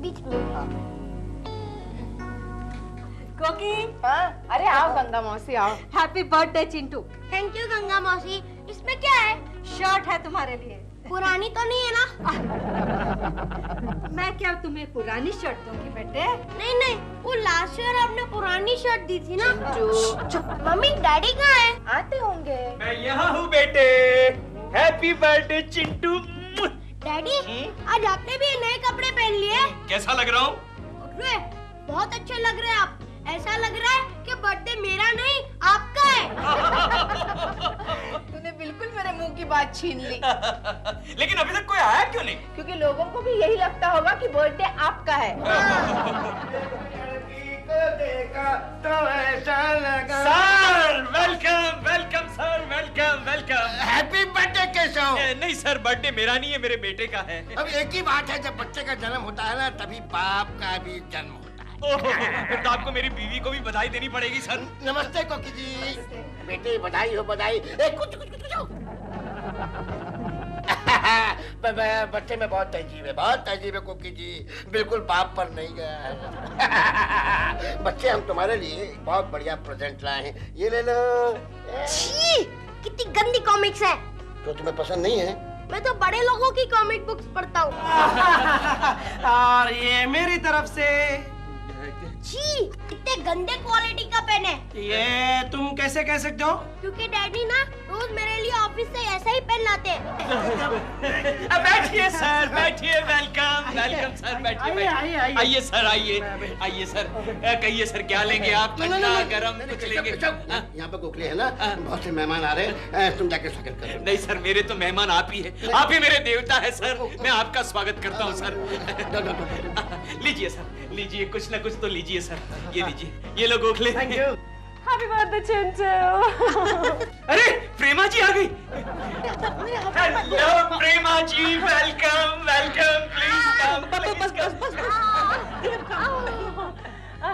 बीच में। कोकी, हाँ, अरे आओ गंगा मौसी आओ। Happy birthday Chintu. Thank you Ganga मौसी। इसमें क्या है? शर्ट है तुम्हारे लिए। पुरानी तो नहीं है ना? मैं क्या तुम्हें पुरानी शर्ट दूंगी बेटे? नहीं नहीं, वो लास्ट ईयर आपने पुरानी शर्ट दी थी ना। मम्मी डैडी कहाँ है? आते होंगे। मैं यहाँ हूँ बेटे। Happy birthday Chintu. डैडी, आज आपने भी नए कपड़े पहन लिए। कैसा लग रहा हूँ? बहुत अच्छे लग रहे हैं आप। ऐसा लग रहा है कि बर्थडे मेरा नहीं आपका है। तूने बिल्कुल मेरे मुंह की बात छीन ली। लेकिन अभी तक कोई आया क्यों नहीं? क्योंकि लोगों को भी यही लगता होगा कि बर्थडे आपका है। देखा तो ऐसा लगा। Sir welcome welcome sir welcome welcome. Happy birthday कैसे हो? नहीं सर, बर्थडे मेरा नहीं है, मेरे बेटे का है। अब एक ही बात है, जब बच्चे का जन्म होता है ना तभी बाप का भी जन्म होता है। फिर तो आपको मेरी बीवी को भी बधाई देनी पड़ेगी सर। नमस्ते कोकी जी। बेटे बधाई हो बधाई। कुछ कुछ कुछ बच्चे में बहुत तहजीब है कोकी जी। बिल्कुल बाप पर नहीं गया है। बच्चे, हम तुम्हारे लिए बहुत बढ़िया प्रेजेंट लाए हैं, ये ले लो। छी, कितनी गंदी कॉमिक्स है। तो तुम्हें पसंद नहीं है? मैं तो बड़े लोगों की कॉमिक बुक्स पढ़ता हूँ। और ये मेरी तरफ से। छी, इतने गंदे क्वालिटी का पेन है। ये तुम कैसे कह सकते हो? क्योंकि डैडी ना रोज मेरे लिए ऑफिस से ऐसा ही पेन लाते हैं। बैठिए सर, बैठिए। वेलकम वेलकम सर, बैठिए आइए सर, आइए सर। कहिए सर, क्या लेंगे आप? ठंडा गरम कुछ लेंगे? यहाँ पे गोखले है ना, बहुत से मेहमान आ रहे हैं, तुम जाके स्वागत करो। नहीं सर, मेरे तो मेहमान आप ही है। आप ही मेरे देवता है सर। मैं आपका स्वागत करता हूँ सर। लीजिए सर, लीजिए, कुछ ना कुछ तो लीजिए सर। ये लीजिए, ये लो Gokhale. Thank you. Happy birthday Chintu. अरे प्रेमा जी आ गई। Hello Prema ji, welcome welcome. Please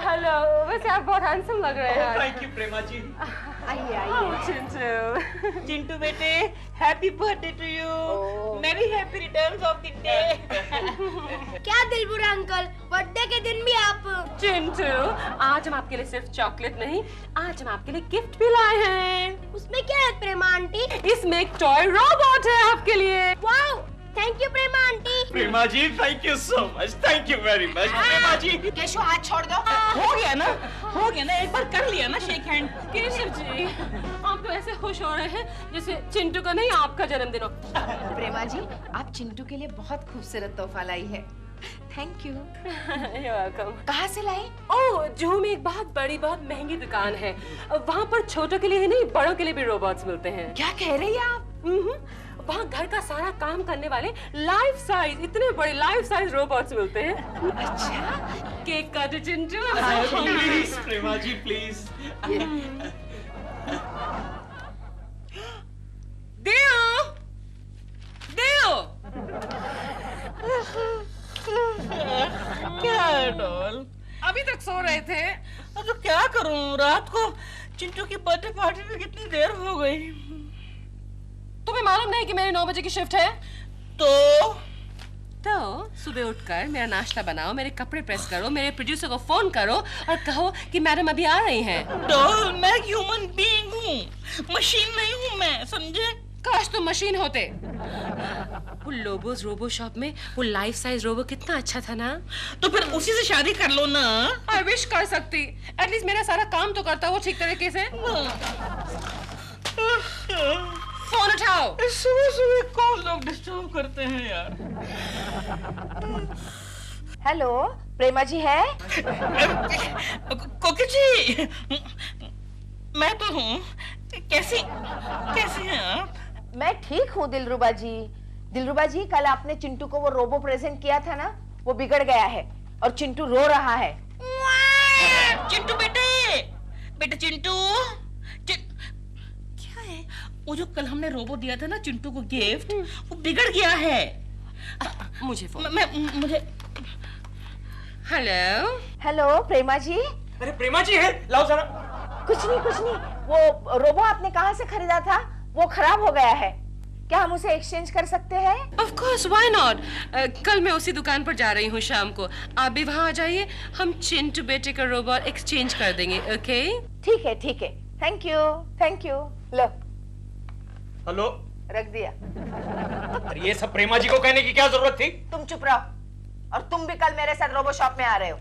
hello, वैसे आप बहुत हैंडसम लग रहे हैं। Thank you Prema ji. आइए आइए। चिंटू। चिंटू बेटे, हैप्पी बर्थडे टू यू। मेरी happy returns of the day. क्या दिलबुरा अंकल, बर्थडे के दिन भी आप। चिंटू, आज हम आपके लिए सिर्फ चॉकलेट नहीं, आज हम आपके लिए गिफ्ट भी लाए हैं। उसमें क्या है प्रेमा आंटी? इसमें एक टॉय रोबोट है आपके लिए। Wow, thank you Prema aunty. Prema ji, thank you so much, thank you very much Prema ji. Keshav, हाथ छोड़ दो। हो गया ना, एक बार कर लिया ना शेक हैंड। केशव जी, आप तो ऐसे खुश हो रहे हैं जैसे चिंटू का नहीं आपका जन्मदिन हो। प्रेमा जी, आप चिंटू के लिए बहुत खूबसूरत तोहफा लाई है। Thank you. वेलकम। कहाँ से लाई? ओह, जूहू में एक बहुत बड़ी, बहुत महंगी दुकान है। वहाँ पर छोटों के लिए ही नहीं, बड़ों के लिए भी रोबोट्स मिलते हैं। क्या कह रही है आप? वहाँ घर का सारा काम करने वाले लाइफ साइज, इतने बड़े लाइफ साइज रोबोट्स मिलते हैं। अच्छा, केक काटो चिंटू। Please Prema ji, please. देओ, देओ। क्या है डॉल? अभी तक सो रहे थे। तो क्या करूं, रात को चिंटू की बर्थडे पार्टी में कितनी देर हो गई। तुम्हें मालूम नहीं कि मेरी 9 बजे की शिफ्ट है? तो सुबह उठकर मेरा नाश्ता बनाओ, मेरे कपड़े प्रेस करो, मेरे प्रोड्यूसर को फोन करो और कहो कि मैडम अभी आ रही हैं। डॉल, मैं ह्यूमन बीइंग हूँ, मशीन नहीं हूँ मैं, समझे? काश तुम मशीन होते। वो लोबोस रोबो शॉप में वो लाइफ साइज रोबो कितना अच्छा था ना। तो फिर उसी से शादी कर लो ना। आई विश कर सकती, एटलीस्ट मेरा सारा काम तो करता वो ठीक तरीके से। फोन उठाओ। सुबह सुबह कौन लोग डिस्टर्ब करते हैं यार। हेलो, प्रेमा जी है? कोकी जी, मैं तो हूँ। कैसी हैं आप? मैं ठीक हूँ दिलरुबा जी। दिलरुबा जी, कल आपने चिंटू को वो रोबो प्रेजेंट किया था ना, वो बिगड़ गया है और चिंटू रो रहा है। चिंटू बेटे चिंटू, क्या है वो जो कल हमने रोबो दिया था ना चिंटू को गिफ्ट, वो बिगड़ गया है। मुझे फोन। मुझे। हेलो हेलो प्रेमा जी। अरे प्रेमा जी है, लाओ जरा। कुछ नहीं, वो रोबो आपने कहाँ से खरीदा था? वो खराब हो गया है। क्या हम उसे एक्सचेंज कर सकते हैं? Of course, why not? कल मैं उसी दुकान पर जा रही हूँ शाम को। आप भी वहाँ आ जाइए। हम चिंटू बेटे का रोबोट एक्सचेंज कर देंगे, ओके? ठीक है, ठीक है। Thank you, thank you. Low, hello. रख दिया। अरे ये सब प्रेमा जी को कहने की क्या जरूरत थी? तुम चुप रहो। और तुम भी कल मेरे साथ रोबो शॉप में आ रहे हो।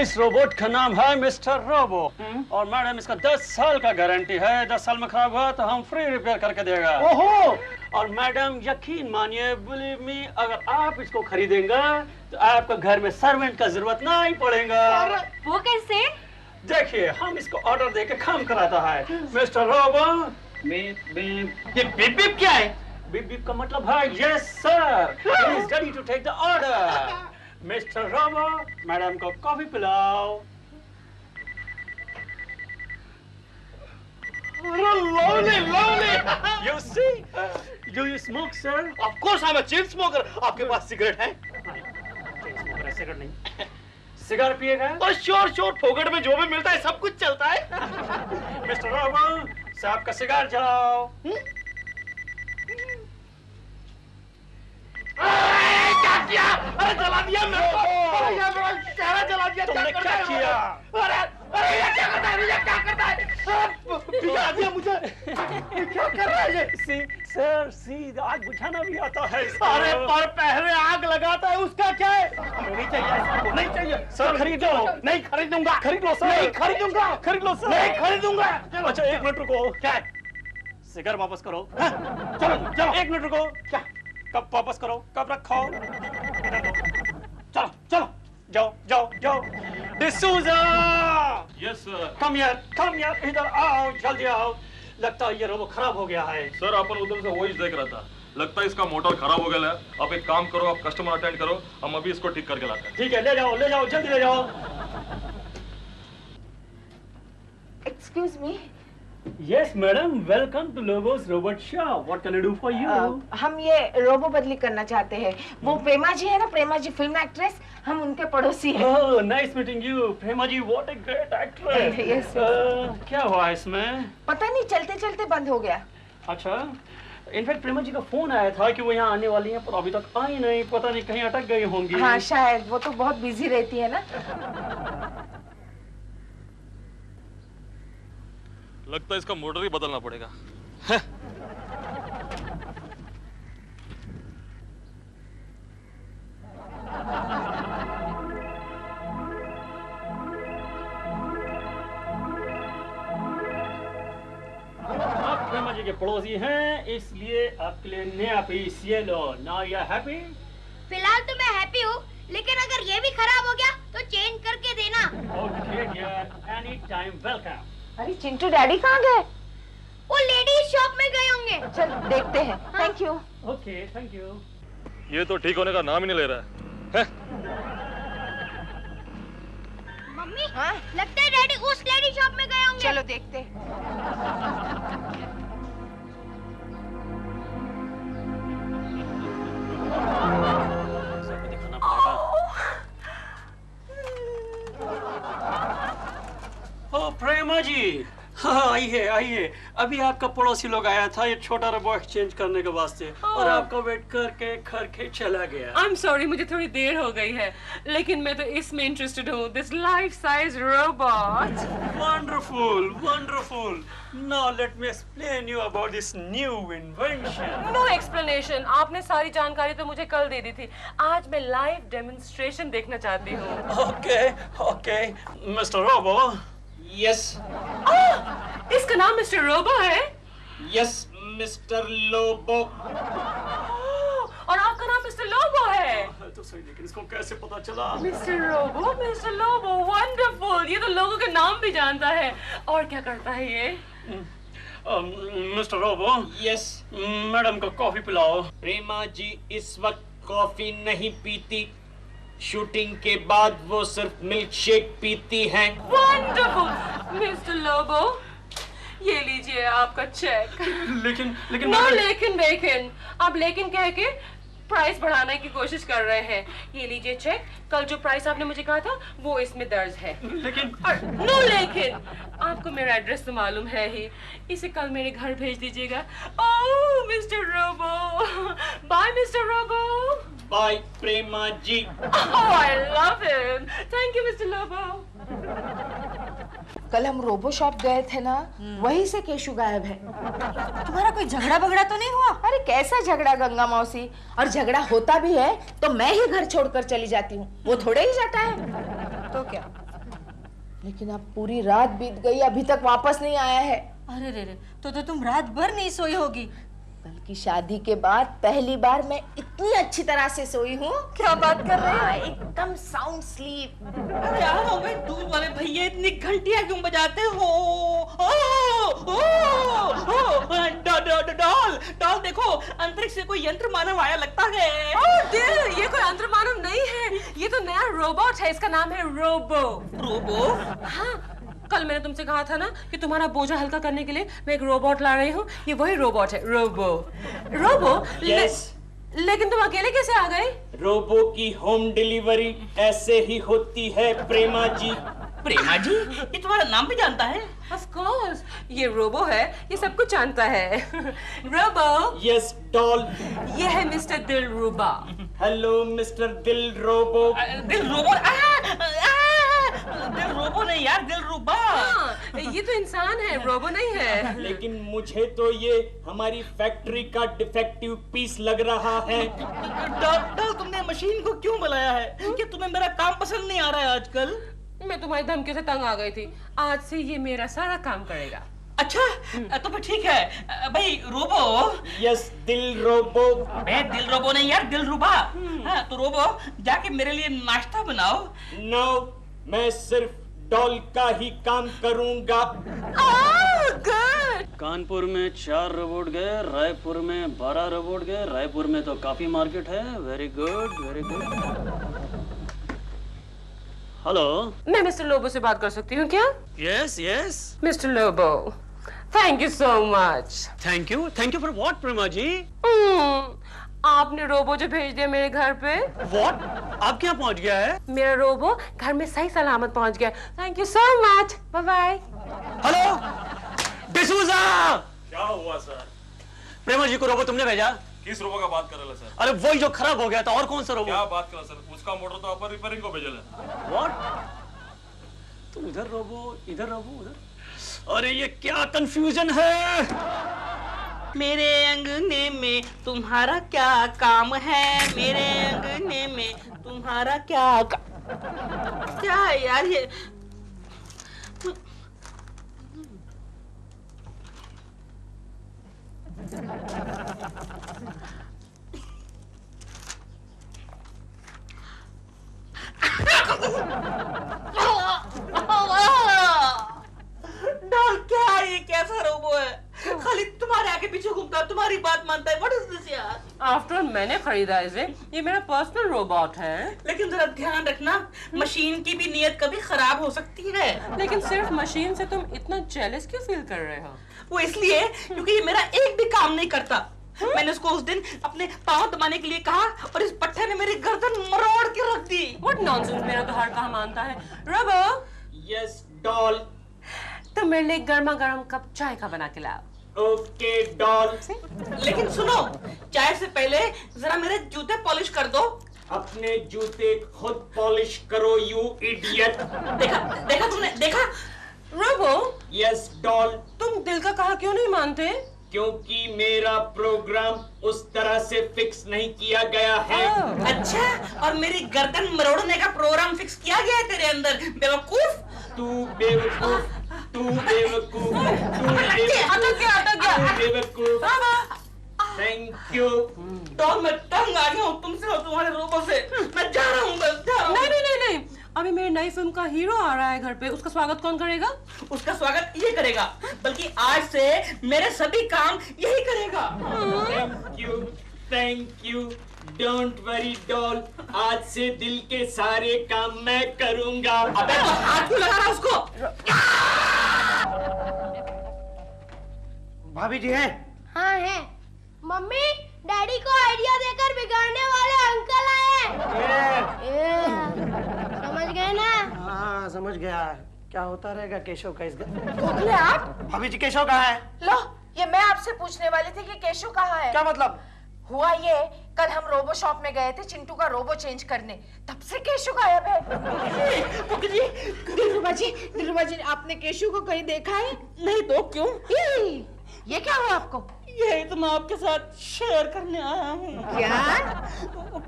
इस रोबोट का नाम है मिस्टर रोबो और मैडम इसका 10 साल का गारंटी है। 10 साल में खराब हुआ तो हम फ्री रिपेयर करके देगा। ओहो! और मैडम यकीन मानिए, बिलीव मी, अगर आप इसको खरीदेंगे तो आपको घर में सर्वेंट का जरूरत नहीं पड़ेगा। वो कैसे? देखिए, हम इसको ऑर्डर देके काम कराता है। Mister Robo, beep beep. ये बीप बीप क्या है? बीप बीप का मतलब है yes sir, he is ready to take the order. Mister Robo, madam को कॉफी पिलाओ। Lovely. You see? Do you smoke, sir? Of course, I'm a chain smoker. आपके पास cigarette है? Cigarette नहीं। सिगार पिएगा? और श्योर फोकट में जो भी मिलता है सब कुछ चलता है। मिस्टर रोबो, साहब का सिगार जलाओ। क्या किया? अरे जला दिया मेरे को। अरे ये मेरा चेहरा जला दिया। तुमने क्या किया? अरे ये क्या करता है? ये क्या करता है? भिगा दिया मुझे। क्या कर रहा है ये? सर, आग बुझाना भी आता है। अरे पर पहले आग लगाता है, उसका क्या है? नहीं चाहिए, नहीं चाहिए। सर खरीदो। नहीं खरीदूंगा। खरीद लो सर। नहीं खरीदूंगा। खरीद लो सर। नहीं खरीदूंगा। अच्छा, 1 मिनट रुको। क्या? सिगार वापस करो। चलो 1 मिनट रुको। क्या? कब वापस करो, कब रखो। चलो जाओ। D'Souza, yes sir. कम यार, इधर आओ, जल्दी आओ। लगता है ये रोबो खराब हो गया है। सर अपन उधर से वॉइस देख रहा था, लगता है इसका मोटर खराब हो गया है। आप एक काम करो, आप कस्टमर अटेंड करो, हम अभी इसको ठीक करके लाते हैं। ठीक है, ले जाओ, जल्दी ले जाओ। Excuse me. Yes madam, welcome to Lobo's robot shop. What can I do for you? हम ये रोबो बदली करना चाहते हैं। वो प्रेमा जी है ना, प्रेमा जी फिल्म एक्ट्रेस, हम उनके पड़ोसी हैं। Oh, nice meeting you. Prema ji, what a great actress. Yes. क्या हुआ इसमें? पता नहीं, चलते चलते बंद हो गया। अच्छा, इनफैक्ट प्रेमा जी का फोन आया था कि वो यहाँ आने वाली हैं, पर अभी तक आई नहीं। पता नहीं कहीं अटक गई होंगी। हाँ शायद, वो तो बहुत बिजी रहती है ना। लगता है इसका मोटर ही बदलना पड़ेगा। आप प्रेमा जी के पड़ोसी हैं, इसलिए आपके लिए नया पीस ये लो। Now you are happy? फिलहाल तो मैं हैप्पी हूँ, लेकिन अगर ये भी खराब हो गया तो चेंज करके देना। Okay dear, any time welcome. अरे चिंटू डैडी कहाँ गए? वो लेडीज शॉप में गए होंगे। चल देखते हैं। Thank you. Okay, thank you. ये तो ठीक होने का नाम ही नहीं ले रहा है। मम्मी, हाँ? लगता है डैडी उस लेडी शॉप में गए होंगे। चलो देखते। दिखाना पड़ेगा। ओ प्रेमा जी, हाँ आइए। अभी आपका पड़ोसी लोग आया था ये छोटा रोबो एक्सचेंज करने के वास्ते, और आपका वेट करके चला गया। I'm sorry, मुझे थोड़ी देर हो गई है, लेकिन मैं तो इसमें इंटरेस्टेड हूँ, this life size robot. Wonderful. Now let me explain you about this new invention. No explanation. आपने सारी जानकारी तो मुझे कल दे दी थी। आज मैं लाइव डेमोन्स्ट्रेशन देखना चाहती हूँ। Okay, Mr. Robo. यस इसका नाम मिस्टर रोबो है? Yes mister Lobo. और आपका नाम मिस्टर लोबो है? तो सही, लेकिन इसको कैसे पता चला? Mister Lobo, wonderful. ये तो लोगों के नाम भी जानता है। और क्या करता है ये? मिस्टर रोबो, यस मैडम को कॉफी पिलाओ। प्रेमा जी इस वक्त कॉफी नहीं पीती, शूटिंग के बाद वो सिर्फ मिल्क शेक पीती हैं। वंडरफुल मिस्टर लोबो, ये लीजिए आपका चेक। लेकिन नो लेकिन आप लेकिन कह के प्राइस बढ़ाने की कोशिश कर रहे हैं। ये लीजिए चेक, कल जो प्राइस आपने मुझे कहा था वो इसमें दर्ज है। लेकिन नो लेकिन, आपको मेरा एड्रेस तो मालूम है ही, इसे कल मेरे घर भेज दीजिएगा। Oh mister robo, bye mister robo. Bye Prema ji. Oh, I love him. Thank you, Mr. Lobo. कल हम रोबो शॉप गए थे ना, वहीं से केशु गायब है। तुम्हारा कोई झगड़ा बगड़ा तो नहीं हुआ? अरे कैसा झगड़ा गंगा मौसी, और झगड़ा होता भी है तो मैं ही घर छोड़कर चली जाती हूँ, वो थोड़े ही जाता है। तो क्या? लेकिन अब पूरी रात बीत गई, अभी तक वापस नहीं आया है। अरे रे रे, तो तुम रात भर नहीं सोई होगी। बल्कि शादी के बाद पहली बार मैं इतनी अच्छी तरह से सोई हूँ। क्या बात कर रहे हो? एकदम साउंड स्लीप। अरे यार हमें दूध वाले भैया इतनी घंटियां क्यों बजाते हो? डॉल देखो, अंतरिक्ष से कोई यंत्र मानव आया लगता है। ये कोई अंतर मानव नहीं है, ये तो नया रोबोट है, इसका नाम है रोबो। रोबो? हाँ, कल मैंने तुमसे कहा था ना कि तुम्हारा बोझा हल्का करने के लिए मैं एक रोबोट ला रही हूँ। ये वही रोबोट है, रोबो। रोबो? Yes. लेकिन तुम अकेले कैसे आ गए? रोबो की होम डिलीवरी ऐसे ही होती है प्रेमा जी। प्रेमा जी, ये तुम्हारा नाम भी जानता है? Of course, ये रोबो है, ये सब कुछ जानता है। रोबो? Yes doll. ये है मिस्टर दिलरुबा। हेलो मिस्टर दिल रोबो। दिल रोबो? दिल रोबो नहीं यार, दिल रुबा। हाँ, ये तो इंसान है, रोबो नहीं है। लेकिन मुझे तो ये हमारी फैक्ट्री का डिफेक्टिव पीस लग रहा है। डॉल, तुमने मशीन को क्यों बुलाया है? कि तुम्हें मेरा काम पसंद नहीं आ रहा है आजकल? मैं तुम्हारी धमकी से तंग आ गई थी, आज से ये मेरा सारा काम करेगा। अच्छा, तो फिर ठीक है। भाई रोबो। यस दिल रोबो। मैं दिल रोबो नहीं यार, दिल रुबा। हाँ, तो रोबो जाके मेरे लिए नाश्ता बनाओ। नो, मैं सिर्फ डॉल का ही काम करूंगा। कानपुर में 4 रोबोट गए, रायपुर में 12 रोबोट गए। रायपुर में तो काफी मार्केट है। Very good, very good. Hello, मैं मिस्टर लोबो से बात कर सकती हूँ क्या? Yes yes, mister Lobo, thank you so much. Thank you for what Prema ji? आपने रोबो जो भेज दिया मेरे घर पे। व्हाट? आप क्या पहुंच गया है? मेरा रोबो घर में सही सलामत पहुंच गया। Thank you so much, bye bye. Hello D'Souza, क्या हुआ सर? प्रेमा जी को रोबो तुमने भेजा? किस रोबो का बात कर रहे सर? अरे वही जो खराब हो गया था। और कौन सा रोबो? क्या बात कर रहे सर? उसका मोटर तो आप रिपेयरिंग को भेजल है। व्हाट? तुम इधर रोबो, इधर रोबो, उधर। अरे ये क्या कंफ्यूजन है? मेरे अंगने में तुम्हारा क्या काम है? मेरे अंगने में तुम्हारा क्या है यार ये? डॉल, क्या है ये? कैसा रोबो है? खाली तुम्हारे आगे पीछे घूमता है, तुम्हारी बात मानता है। What is this यार? आफ्टर ऑल मैंने खरीदा इसे, ये मेरा पर्सनल रोबोट है। लेकिन जरा ध्यान रखना, मशीन की भी नीयत कभी खराब हो सकती है। लेकिन सिर्फ मशीन से तुम इतना जेलस क्यों फील कर रहे हो? वो इसलिए क्योंकि ये मेरा एक भी काम नहीं करता। मैंने उसको उस दिन अपने पाँव दबाने के लिए कहा और इस पट्टे ने मेरी गर्दन मरोड़ के रख दी। What nonsense, मेरा तो हर कहाँ मानता है। Robo, yes doll. तुम मेरे लिए गर्मा गर्म कप चाय का बना के लाओ। Okay doll. लेकिन सुनो, चाय से पहले जरा मेरे जूते पॉलिश कर दो। अपने जूते खुद पॉलिश करो यू इडियट। देखा तुमने? देखा? Robo, yes doll. तुम दिल का कहा क्यों नहीं मानते? क्योंकि मेरा प्रोग्राम उस तरह से फिक्स नहीं किया गया है। अच्छा, और मेरी गर्दन मरोड़ने का प्रोग्राम फिक्स किया गया है तेरे अंदर, बेवकूफ। तू बेवकूफ, तू बेवकूफ, तू बेवकूफ। Thank you. डॉल, मैं तंग आ गया हूँ तुमसे और तुम्हारे रोबो से। मैं जा रहा हूँ, बस जा रहा हूँ। नहीं, अभी मेरी नई फिल्म का हीरो आ रहा है घर पे, उसका स्वागत कौन करेगा? उसका स्वागत ये करेगा, बल्कि आज से मेरे सभी काम यही करेगा। Thank you. Don't worry doll, आज से दिल के सारे काम मैं करूंगा। अबे तो हाथ क्यों लगा रहा उसको? भाभी जी हैं? हाँ है। मम्मी, डैडी को आइडिया देकर बिगाड़ने वाले अंकल आए हैं। समझ गए ना? हाँ समझ गया। क्या होता रहेगा केशव का इस घर? गोखले आप? भाभी जी केशव कहाँ है? लो, ये मैं आपसे पूछने वाली थी कि केशव कहाँ है? क्या मतलब? हुआ ये, कल हम रोबो शॉप में गए थे चिंटू का रोबो चेंज करने, तब से केशव गायब है। दिलरुबा जी, आपने केशव को कहीं देखा है? नहीं तो क्यों? ये क्या हुआ आपको? यही तो मैं आपके साथ शेयर करने आया हूँ।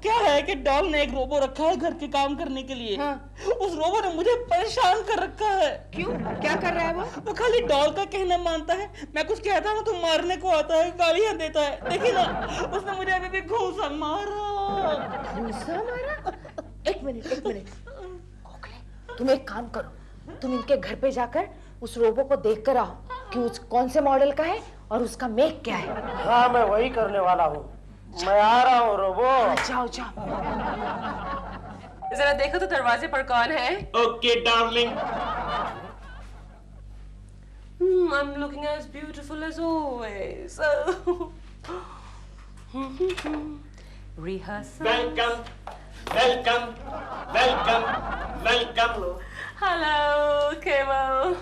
क्या है कि डॉल ने एक रोबो रखा है घर के काम करने के लिए। हाँ। उस रोबो ने मुझे परेशान कर रखा है। क्यों? क्या कर रहा है वो? वो खाली डॉल का कहना मानता है, मैं कुछ कहता हूँ तो मारने को आता है, गालियाँ देता है। देखिए ना, उसने मुझे अभी भी घूंसा मारा। घूंसा मारा? एक मिनट। गोखले, तुम एक काम करो, तुम इनके घर पे जाकर उस रोबो को देख कर आओ कि उस कौन से मॉडल का है और उसका मेक क्या है। हाँ मैं वही करने वाला हूँ। मैं आ रहा हूँ रोबो। जाओ। जरा देखो तो दरवाजे पर कौन है? Okay darling. I'm looking as beautiful as always. Rehearsal. Welcome. Hello, Kemal.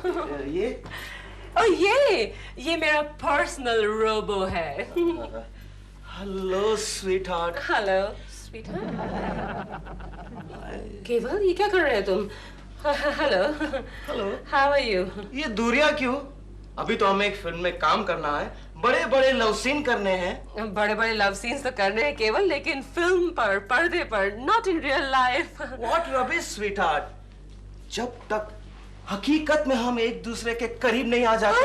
ये ये मेरा पर्सनल रोबो है। Hello sweetheart. Hello sweetheart. केवल ये क्या कर रहे हो तुम? हेलो। How are you? ये दूरियां क्यों? अभी तो हमें एक फिल्म में काम करना है, बड़े बड़े लव सीन करने हैं। बड़े बड़े लव सीन्स तो करने हैं केवल, लेकिन फिल्म पर, पर्दे पर, not in real life. What rubbish sweetheart. जब तक हकीकत में हम एक दूसरे के करीब नहीं आ जाते,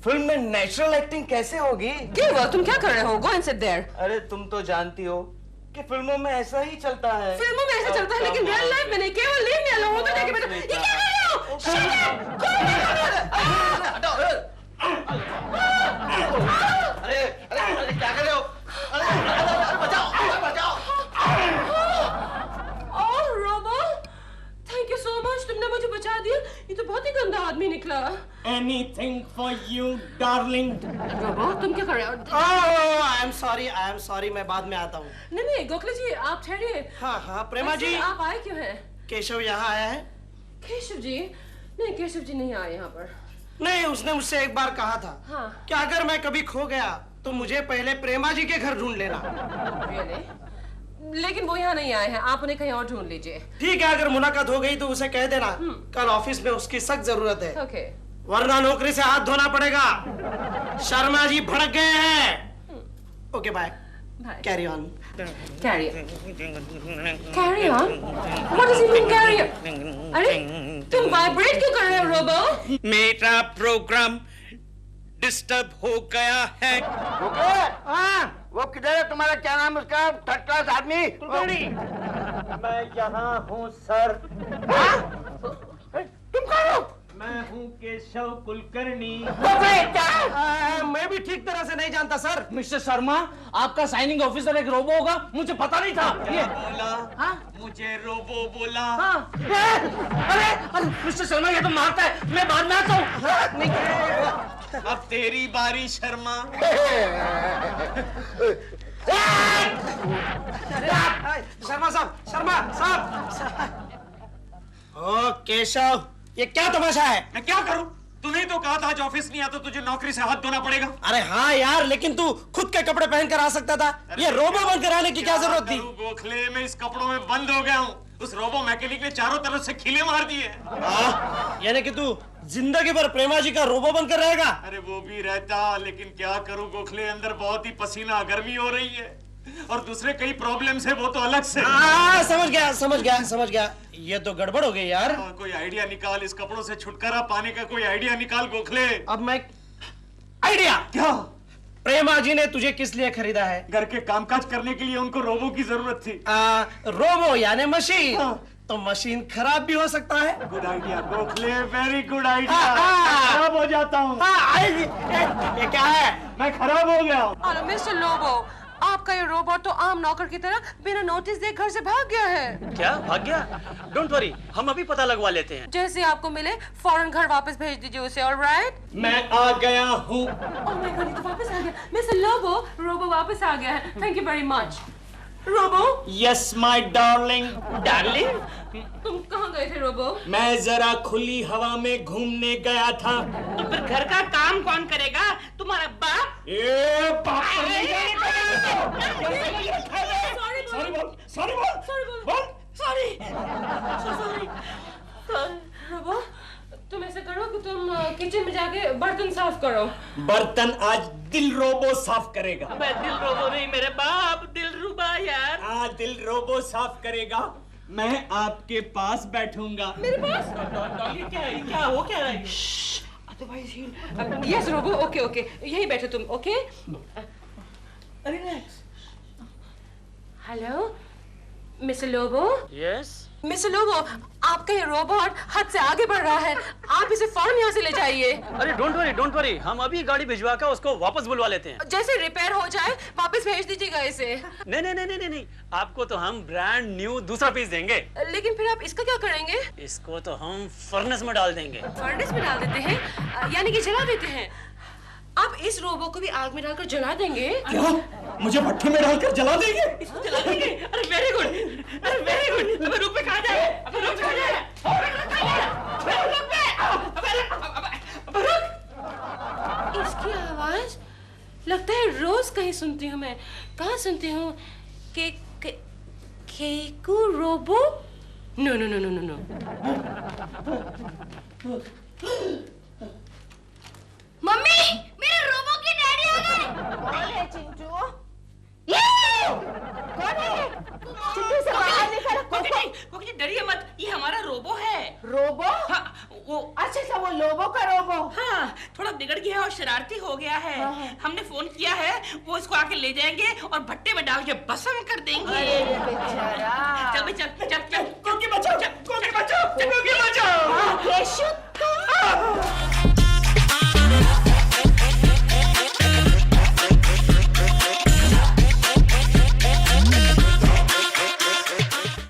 फिल्म में नेचुरल एक्टिंग कैसे होगी? केवल तुम क्या कर रहे हो? Go and sit there. अरे तुम तो जानती हो कि फिल्मों में ऐसा ही चलता है। फिल्मों में ऐसा चलता है, लेकिन रियल लाइफ में नहीं। केवल लीव मी अलोन। होता है कि बेटा, ये क्या कर रहे हो? Shut up! अरे क्या कर रहे हो? अरे बचाओ। और Robo, thank you so much, तुमने मुझे बचा दिया। ये तो बहुत ही गंदा आदमी निकला। Anything for you, darling. Robo, तुम क्या कर रहे हो? Oh, I am sorry. मैं बाद में आता हूँ। नहीं, गोखले जी आप ठहरिए। हाँ, प्रेमा जी। वैसे आप आए क्यों हैं? केशव यहाँ आया है? केशव जी? नहीं, केशव जी नहीं आए यहाँ पर। नहीं, उसने मुझसे एक बार कहा था कि अगर मैं कभी खो गया तो मुझे पहले प्रेमा जी के घर ढूंढ लेना। Really? लेकिन वो यहाँ नहीं आए हैं, आप उन्हें कहीं और ढूंढ लीजिए। ठीक है, अगर मुलाकात हो गई तो उसे कह देना कल ऑफिस में उसकी सख्त जरूरत है। ओके। वरना नौकरी से हाथ धोना पड़ेगा। शर्मा जी भड़क गए हैं। Okay bye. Carry on. Carry on? What does he mean carry on? अरे तुम वाइब्रेट क्यों कर रहे हो रोबो? मेरा प्रोग्राम डिस्टर्ब हो गया है। वो किधर है तुम्हारा? क्या नाम है उसका? थर्ड क्लास आदमी। मैं यहाँ हूँ सर। तुम कौन हो? मैं हूँ केशव कुलकर्णी। मैं भी ठीक तरह से नहीं जानता सर। मिस्टर शर्मा, आपका साइनिंग ऑफिसर एक रोबो होगा, मुझे पता नहीं था। ये बोला मुझे रोबो बोला। अरे मिस्टर शर्मा, ये तो मारता है, मैं बाद में आता हूँ। अब तेरी बारी शर्मा। शर्मा साहब। ओ केशव, ये क्या तमाशा है? मैं क्या करूं? तूने तो कहा था आज ऑफिस नहीं आता तुझे नौकरी से हाथ धोना पड़ेगा। अरे हाँ यार, लेकिन तू खुद के कपड़े पहनकर आ सकता था। ये रोबो बनकर आने की क्या जरूरत थी? गोखले में इस कपड़ों में बंद हो गया हूँ। उस रोबो मैकेनिक ने चारों तरफ से खीले मार दिए। यानी कि तू जिंदगी भर प्रेमा जी का रोबो बनकर रहेगा? अरे वो भी रहता, लेकिन क्या करूं गोखले, अंदर बहुत ही पसीना गर्मी हो रही है और दूसरे कई प्रॉब्लम्स है, वो तो अलग से। समझ गया। ये तो गड़बड़ हो गई यार। कोई आइडिया निकाल, इस कपड़ों से छुटकारा पाने का कोई आइडिया निकाल गोखले। अब मैं आइडिया क्या? प्रेमा जी ने तुझे किस लिए खरीदा है? घर के कामकाज करने के लिए उनको रोबो की जरूरत थी। रोबो यानी मशीन। तो मशीन खराब भी हो सकता है। Good idea Gokhale, very good idea. खराब हो जाता हूँ। ये क्या है? मैं खराब हो गया हूँ। मिस्टर लोबो, आपका ये रोबोट तो आम नौकर की तरह बिना नोटिस दे घर से भाग गया है। क्या भाग गया? डोंट वरी, हम अभी पता लगवा लेते हैं। जैसे आपको मिले फौरन घर वापस भेज दीजिए उसे। ऑलराइट? मैं आ गया हूँ। ओह माय गॉड, ये तो वापस आ गया। मिस्टर लोबो, रोबो वापस आ गया है। Thank you very much. Robo? Yes my darling. Darling? तुम कहाँ गए थे रोबो? मैं जरा खुली हवा में घूमने गया था। तो फिर घर का काम कौन करेगा? तुम्हारा बाप? ए बाप सॉरी बोल। सॉरी। रोबो, तुम ऐसा करो कि तुम किचन में जाके बर्तन साफ करो। बर्तन आज दिल रोबो साफ करेगा। मैं दिल रोबो नहीं, मेरे बाप दिलरुबा यार। हाँ, दिल रोबो साफ करेगा। मैं आपके पास बैठूंगा। मेरे पास? ये क्या है? क्या हो क्या रहा है? यस रोबो, ओके यही बैठो तुम। Okay relax. Hello mister Lobo. Yes. Mister Lobo, आपका ये रोबोट हद से आगे बढ़ रहा है। आप इसे फौरन यहाँ से ले जाइए। अरे डोंट वरी, हम अभी गाड़ी भिजवा कर उसको वापस बुलवा लेते हैं। जैसे रिपेयर हो जाए वापस भेज दीजिएगा इसे। नहीं, आपको तो हम ब्रांड न्यू दूसरा पीस देंगे। लेकिन फिर आप इसका क्या करेंगे? इसको तो हम फर्नेस में डाल देंगे। फर्नेस में डाल देते हैं, यानी कि जला देते हैं। आप इस रोबो को भी आग में डालकर जला देंगे? क्या? मुझे भट्टी में डालकर जला देंगे? इसको जला देंगे? अरे वेरी गुड। अबे रुक पे कहाँ जा रहा है? अबे रुक कहाँ जा रहा है? इसकी आवाज लगता है रोज कहीं सुनती हूँ मैं। कहाँ सुनती हूँ? केकू रोबो? नो। मम्मी, मेरे रोबो के डैडी आ गए। कौन है चिंटू? कौन है? चिंटू से बाहर निकल। कोकी डरिए मत, ये हमारा रोबो है। रोबो? हाँ, वो अच्छा, वो लोबो का रोबो। हाँ, थोड़ा बिगड़ गया है और शरारती हो गया है। हमने फोन किया है, वो इसको आके ले जाएंगे और भट्टे में डाल के भस्म कर देंगे। अरे बेचारा। चल कोकी बचाओ। चल। केशु,